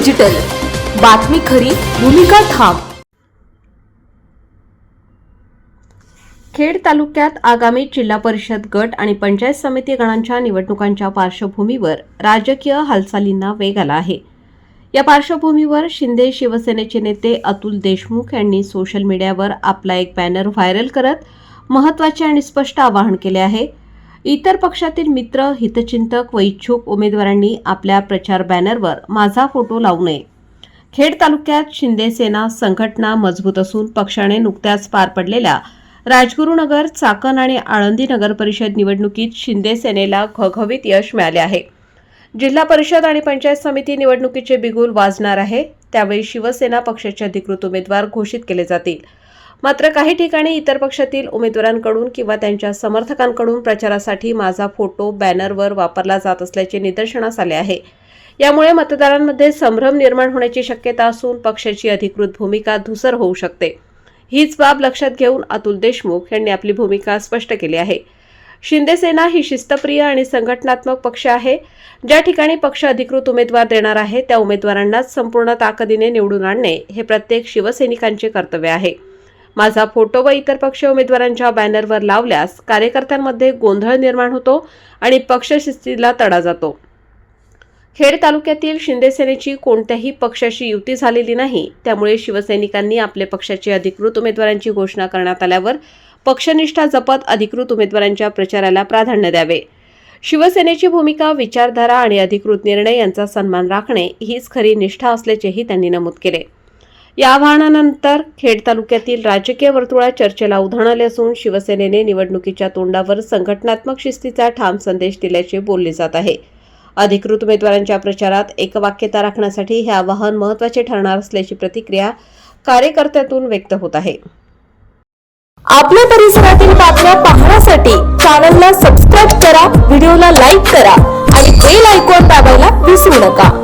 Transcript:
Digital, बातमी खरी, भूमिका ठाम। खेड तालुक्यात आगामी जिल्हा परिषद गट आणि पंचायत समिती गणांच्या निवडणुकांच्या पार्श्वभूमीवर राजकीय हालचालींना वेग आला आहे। या पार्श्वभूमीवर शिंदे शिवसेनेचे नेते अतुल देशमुख यांनी सोशल मीडियावर आपला एक बॅनर व्हायरल करत महत्त्वाचे आणि स्पष्ट आवाहन केले आहे। इतर पक्षातील मित्र, हितचिंतक व इच्छुक उमेदवारांनी आपल्या प्रचार बॅनरवर माझा फोटो लावू नये। खेड तालुक्यात शिंदे सेना संघटना मजबूत असून पक्षाने नुकत्याच पार पडलेल्या राजगुरुनगर, चाकण आणि आळंदी नगर परिषद निवडणुकीत शिंदे सेनेला घवघवीत यश मिळाले आहे। जिल्हा परिषद आणि पंचायत समिती निवडणुकीचे बिगुल वाजणार आहे, त्यावेळी शिवसेना पक्षाचे अधिकृत उमेदवार घोषित केले जातील। मात्र काही ठिकाणी इतर पक्षातील उमेदवारांकडून किंवा त्यांच्या समर्थकांकडून प्रचारासाठी माझा फोटो बॅनरवर वापरला जात असल्याचे निदर्शनास आले आहे। यामुळे मतदारांमध्ये संभ्रम निर्माण होण्याची शक्यता असून पक्षाची अधिकृत भूमिका धूसर होऊ शकते। हीच बाब लक्षात घेऊन अतुल देशमुख यांनी आपली भूमिका स्पष्ट केली आहे। शिंदे सेना ही शिस्तप्रिय आणि संघटनात्मक पक्ष आहे। ज्या ठिकाणी पक्ष अधिकृत उमेदवार देणार आहे त्या उमेदवारांनाच संपूर्ण ताकदीने निवडून आणणे हे प्रत्येक शिवसैनिकांचे कर्तव्य आहे। माझा फोटो व इतर पक्ष उमेदवारांच्या बॅनरवर लावल्यास कार्यकर्त्यांमध्ये गोंधळ निर्माण होतो आणि पक्षशिस्तीला तडा जातो। खेड तालुक्यातील शिंदे सेनेची कोणत्याही पक्षाशी युती झालेली नाही, त्यामुळे शिवसैनिकांनी आपल्या पक्षाचे अधिकृत उमेदवारांची घोषणा करण्यात आल्यावर पक्षनिष्ठा जपत अधिकृत उमेदवारांच्या प्रचाराला प्राधान्य द्यावे। शिवसेनेची भूमिका, विचारधारा आणि अधिकृत निर्णय यांचा सन्मान राखणे हीच खरी निष्ठा असल्याचेही त्यांनी नमूद केले। या आवाहनानंतर खेड तालुक्यातील राजकीय वर्तुळात चर्चेला उधाण आले असून शिवसेनेने निवडणुकीच्या तोंडावर संघटनात्मक शिस्तीचा ठाम संदेश दिल्याचे बोलले जात आहे। अधिकृत उमेदवारांच्या प्रचारात एकवाक्यता राखण्यासाठी हे आवाहन महत्त्वाचे ठरणार असल्याची प्रतिक्रिया कार्यकर्त्यांतून व्यक्त होत आहे। आपल्या परिसरातील बातम्या पाहण्यासाठी चॅनलला सबस्क्राइब करा, व्हिडिओला लाईक करा आणि बेल आयकॉन दाबायला विसरू नका।